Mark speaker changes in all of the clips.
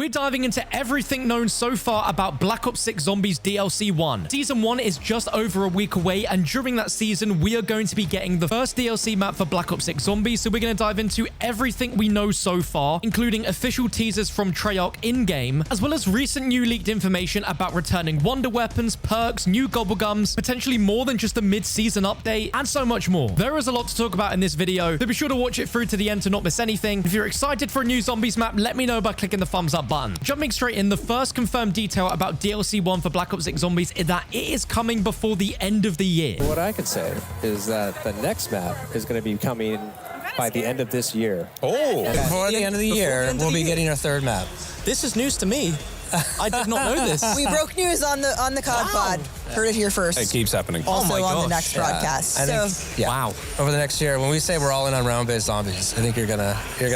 Speaker 1: we're diving into everything known so far about Black Ops 6 Zombies DLC 1. Season 1 is just over a week away, and during that season, we are going to be getting the first DLC map for Black Ops 6 Zombies, so we're going to dive into everything we know so far, including official teasers from Treyarch in-game, as well as recent new leaked information about returning wonder weapons, perks, new gobblegums, potentially more than just a mid-season update, and so much more. There is a lot to talk about in this video, so be sure to watch it through to the end to not miss anything. If you're excited for a new Zombies map, let me know by clicking the thumbs up button. Jumping straight in, the first confirmed detail about DLC 1 for Black Ops 6 Zombies is that it is coming before the end of the year.
Speaker 2: What I could say is that the next map is going to be coming by the end of this year.
Speaker 3: Oh, before the end of the year, we'll be getting our third map.
Speaker 1: This is news to me. I did not know this.
Speaker 4: We broke news on the COD pod. Heard it here first.
Speaker 3: It keeps happening.
Speaker 4: Also on the next broadcast.
Speaker 3: Wow. Over the next year, when we say we're all in on round-based zombies, I think you're gonna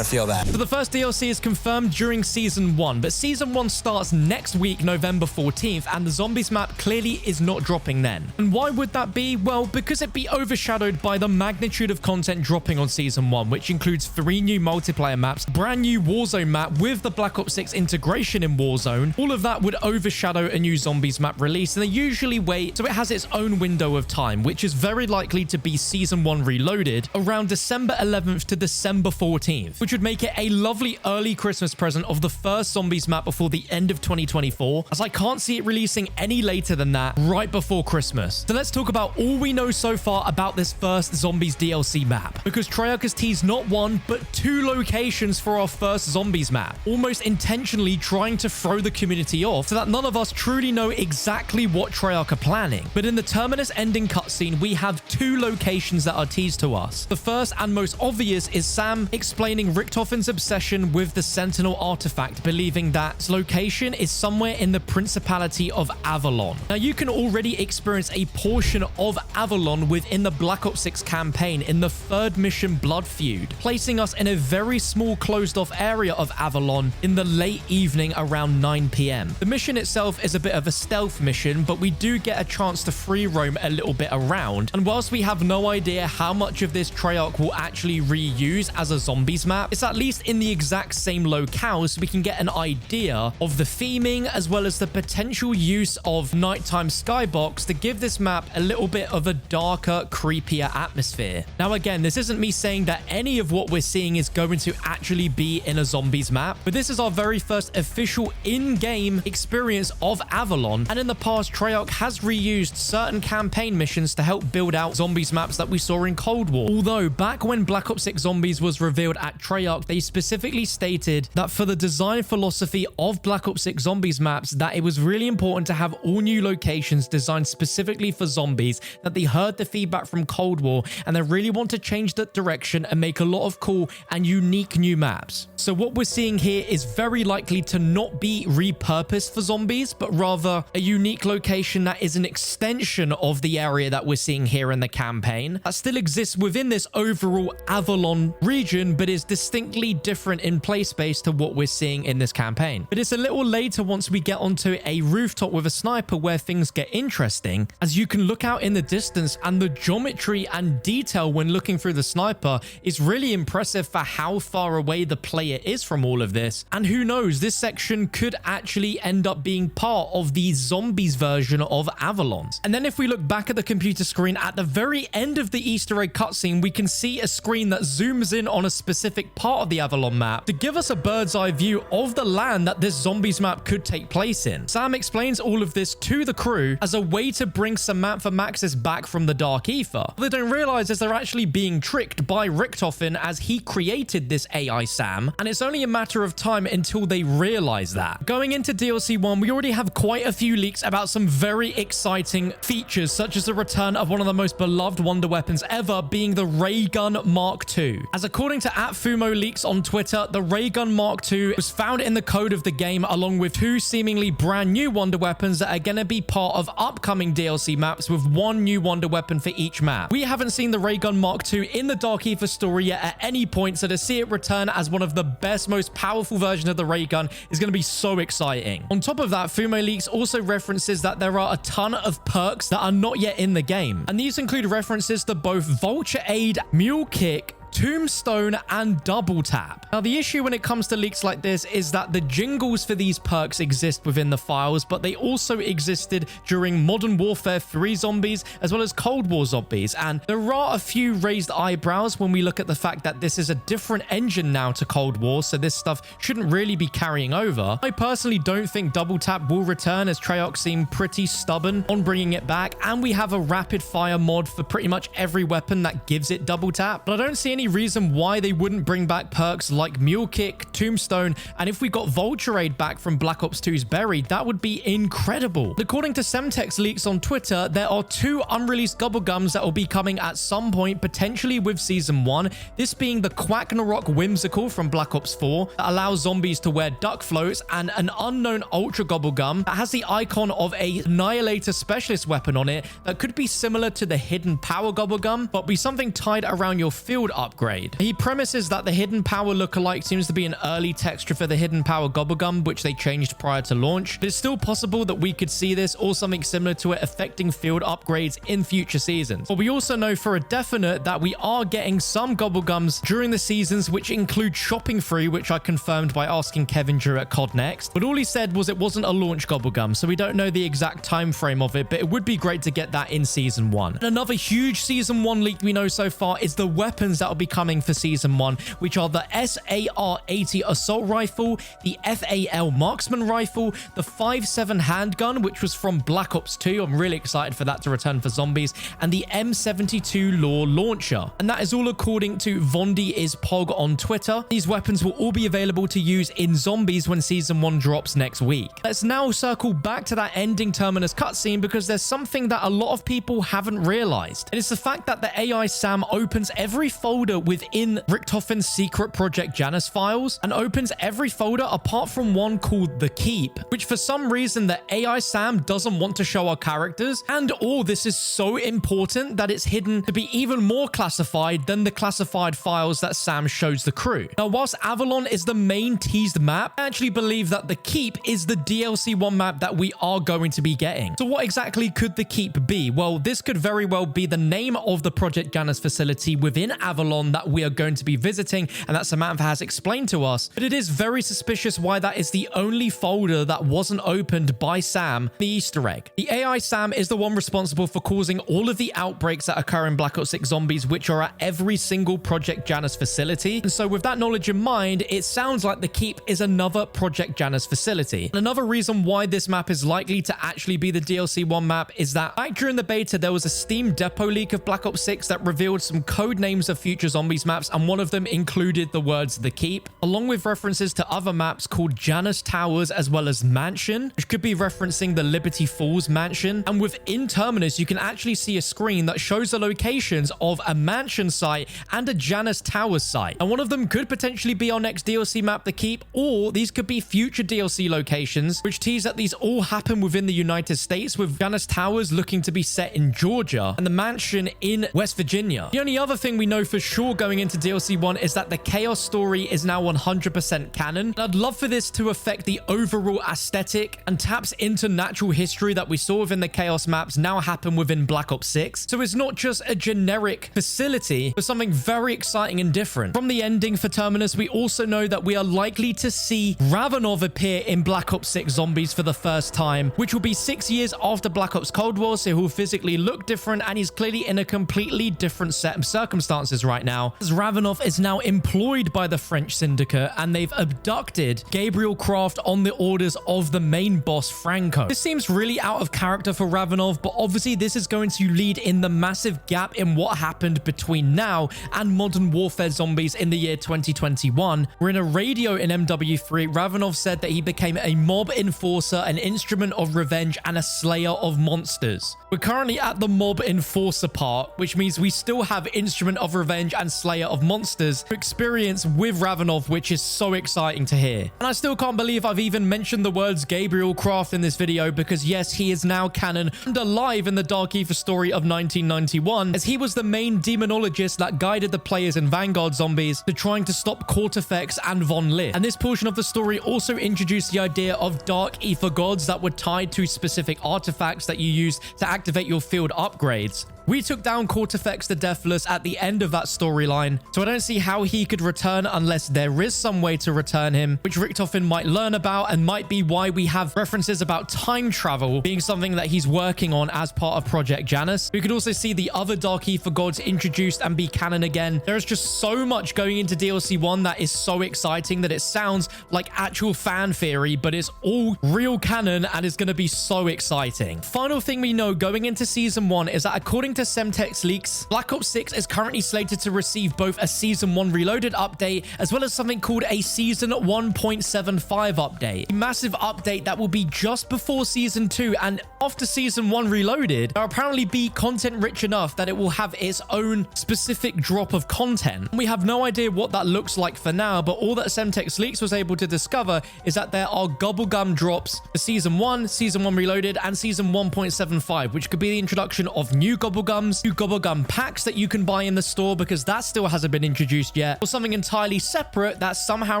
Speaker 3: feel that.
Speaker 1: So the first DLC is confirmed during Season 1, but Season 1 starts next week, November 14th, and the Zombies map clearly is not dropping then. And why would that be? Well, because it'd be overshadowed by the magnitude of content dropping on Season 1, which includes 3 new multiplayer maps, brand new Warzone map with the Black Ops 6 integration in Warzone. All of that would overshadow a new Zombies map release, and they usually wait so it has its own window of time, which is very likely to be Season 1 Reloaded around December 11th to December 14th, which would make it a lovely early Christmas present of the first Zombies map before the end of 2024, as I can't see it releasing any later than that, right before Christmas. So let's talk about all we know so far about this first Zombies DLC map, because Treyarch has teased not 1, but 2 locations for our first Zombies map, almost intentionally trying to throw the community off so that none of us truly know exactly what Treyarch are planning. But in the Terminus ending cutscene, we have 2 locations that are teased to us. The first and most obvious is Sam explaining Richtofen's obsession with the Sentinel artifact, believing that its location is somewhere in the Principality of Avalon. Now, you can already experience a portion of Avalon within the Black Ops 6 campaign in the 3rd mission Blood Feud, placing us in a very small closed-off area of Avalon in the late evening around 9 p.m. The mission itself is a bit of a stealth mission, but we do get a chance to free roam a little bit around, and whilst we have no idea how much of this Treyarch will actually reuse as a Zombies map, it's at least in the exact same locale, so we can get an idea of the theming as well as the potential use of nighttime skybox to give this map a little bit of a darker, creepier atmosphere. Now again, this isn't me saying that any of what we're seeing is going to actually be in a Zombies map, but this is our very first official in-game experience of Avalon, and in the past Treyarch has reused certain campaign missions to help build out Zombies maps that we saw in Cold War. Although back when Black Ops 6 Zombies was revealed at Treyarch, they specifically stated that for the design philosophy of Black Ops 6 Zombies maps, that it was really important to have all new locations designed specifically for zombies, that they heard the feedback from Cold War and they really want to change that direction and make a lot of cool and unique new maps. So what we're seeing here is very likely to not be repurposed for zombies, but rather a unique location that is an extension of the area that we're seeing here in the campaign that still exists within this overall Avalon region, but is distinctly different in play space to what we're seeing in this campaign. But it's a little later once we get onto a rooftop with a sniper where things get interesting, as you can look out in the distance and the geometry and detail when looking through the sniper is really impressive for how far away the player is from all of this. And who knows, this section could actually end up being part of the zombies version of Avalon. And then if we look back at the computer screen at the very end of the Easter egg cutscene, we can see a screen that zooms in on a specific part of the Avalon map to give us a bird's eye view of the land that this zombies map could take place in. Sam explains all of this to the crew as a way to bring Samantha Maxis back from the Dark Ether. What they don't realize is they're actually being tricked by Richtofen, as he created this AI Sam, and it's only a matter of time until they realize that. Going into DLC 1, we already have quite a few leaks about some very exciting features, such as the return of one of the most beloved wonder weapons ever, being the Ray Gun Mark II. As according to @FumoLeaks on Twitter, the Ray Gun Mark II was found in the code of the game, along with 2 seemingly brand new wonder weapons that are going to be part of upcoming DLC maps, with 1 new wonder weapon for each map. We haven't seen the Ray Gun Mark II in the Dark Ether story yet at any point, so to see it return as one of the best, most powerful versions of the Ray Gun is going to be so exciting. On top of that, FumoLeaks also references that there are a ton of perks that are not yet in the game, and these include references to both Vulture Aid, Mule Kick, Tombstone and Double Tap. Now, the issue when it comes to leaks like this is that the jingles for these perks exist within the files, but they also existed during Modern Warfare 3 zombies as well as Cold War zombies, and there are a few raised eyebrows when we look at the fact that this is a different engine now to Cold War, so this stuff shouldn't really be carrying over. I personally don't think Double Tap will return, as Treyarch seem pretty stubborn on bringing it back, and we have a rapid fire mod for pretty much every weapon that gives it Double Tap, but I don't see any reason why they wouldn't bring back perks like Mule Kick, Tombstone, and if we got Vulture Aid back from Black Ops 2's Buried, that would be incredible. According to Semtex leaks on Twitter, there are 2 unreleased Gobblegums that will be coming at some point, potentially with Season 1, this being the Quacknarok Whimsical from Black Ops 4 that allows zombies to wear duck floats, and an unknown Ultra Gobblegum that has the icon of a Annihilator Specialist weapon on it that could be similar to the Hidden Power Gobblegum, but be something tied around your field upgrade. He premises that the Hidden Power lookalike seems to be an early texture for the Hidden Power Gobblegum, which they changed prior to launch, but it's still possible that we could see this or something similar to it affecting field upgrades in future seasons. But we also know for a definite that we are getting some Gobblegums during the seasons, which include Shopping Free, which I confirmed by asking Kevin Drew at COD Next, but all he said was it wasn't a launch Gobblegum, so we don't know the exact time frame of it, but it would be great to get that in Season 1. And another huge Season 1 leak we know so far is the weapons that will be coming for Season 1, which are the SAR-80 Assault Rifle, the FAL Marksman Rifle, the 5.7 Handgun, which was from Black Ops 2. I'm really excited for that to return for zombies, and the M72 Law Launcher. And that is all according to Vondi is Pog on Twitter. These weapons will all be available to use in zombies when Season 1 drops next week. Let's now circle back to that ending Terminus cutscene, because there's something that a lot of people haven't realized. And it's the fact that the AI Sam opens every folder within Richtofen's secret Project Janus files, and opens every folder apart from one called The Keep, which for some reason the AI Sam doesn't want to show our characters, and all this is so important that it's hidden to be even more classified than the classified files that Sam shows the crew. Now, whilst Avalon is the main teased map, I actually believe that The Keep is the DLC 1 map that we are going to be getting. So what exactly could The Keep be? Well, this could very well be the name of the Project Janus facility within Avalon that we are going to be visiting, and that Samantha has explained to us, but it is very suspicious why that is the only folder that wasn't opened by Sam, the Easter egg. The AI Sam is the one responsible for causing all of the outbreaks that occur in Black Ops 6 Zombies, which are at every single Project Janus facility, and so with that knowledge in mind, it sounds like The Keep is another Project Janus facility. And another reason why this map is likely to actually be the DLC 1 map is that back during the beta, there was a Steam depot leak of Black Ops 6 that revealed some code names of future Zombies maps, and one of them included the words The Keep, along with references to other maps called Janus Towers as well as Mansion, which could be referencing the Liberty Falls Mansion. And within Terminus, you can actually see a screen that shows the locations of a Mansion site and a Janus Towers site. And one of them could potentially be our next DLC map, The Keep, or these could be future DLC locations, which tease that these all happen within the United States, with Janus Towers looking to be set in Georgia and the Mansion in West Virginia. The only other thing we know for sure going into DLC 1 is that the Chaos story is now 100% canon. And I'd love for this to affect the overall aesthetic and taps into natural history that we saw within the Chaos maps now happen within Black Ops 6. So it's not just a generic facility, but something very exciting and different. From the ending for Terminus, we also know that we are likely to see Ravenov appear in Black Ops 6 Zombies for the first time, which will be 6 years after Black Ops Cold War, so he'll physically look different, and he's clearly in a completely different set of circumstances right now, as Ravenov is now employed by the French Syndicate, and they've abducted Gabriel Kraft on the orders of the main boss, Franco. This seems really out of character for Ravenov, but obviously this is going to lead in the massive gap in what happened between now and Modern Warfare Zombies in the year 2021, where in a radio in MW3, Ravenov said that he became a mob enforcer, an instrument of revenge, and a slayer of monsters. We're currently at the mob enforcer part, which means we still have instrument of revenge and slayer of monsters to experience with Ravenov, which is so exciting to hear. And I still can't believe I've even mentioned the words Gabriel Kraft in this video, because yes, he is now canon and alive in the Dark Ether story of 1991, as he was the main demonologist that guided the players in Vanguard Zombies to trying to stop Cortifex and Von Lit. And this portion of the story also introduced the idea of Dark Ether gods that were tied to specific artifacts that you use to activate your field upgrades. We took down Cortifex the Deathless at the end of that storyline, so I don't see how he could return unless there is some way to return him, which Richtofen might learn about and might be why we have references about time travel being something that he's working on as part of Project Janus. We could also see the other Dark Ether gods introduced and be canon again. There is just so much going into DLC 1 that is so exciting that it sounds like actual fan theory, but it's all real canon and it's going to be so exciting. Final thing we know going into Season 1 is that according to Semtex leaks, Black Ops 6 is currently slated to receive both a Season 1 Reloaded update as well as something called a Season 1.75 update. A massive update that will be just before Season 2, and after Season 1 Reloaded, there will apparently be content rich enough that it will have its own specific drop of content. We have no idea what that looks like for now, but all that Semtex leaks was able to discover is that there are Gobblegum drops for Season 1, Season 1 Reloaded, and Season 1.75, which could be the introduction of new Gobblegums, new Gobblegum packs that you can buy in the store because that still hasn't been introduced yet, or something entirely separate that's somehow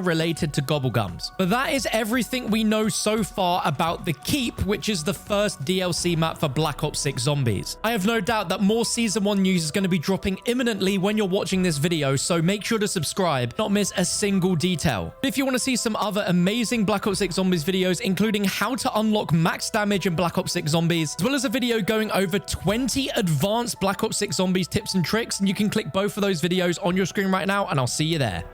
Speaker 1: related to Gobblegums. But that is everything we know so far about the Keep, which is the first DLC map for Black Ops 6 Zombies. I have no doubt that more Season 1 news is going to be dropping imminently when you're watching this video, so make sure to subscribe, not miss a single detail. If you want to see some other amazing Black Ops 6 Zombies videos, including how to unlock max damage in Black Ops 6 Zombies, as well as a video going over 20 advanced Black Ops 6 Zombies tips and tricks, and you can click both of those videos on your screen right now, and I'll see you there.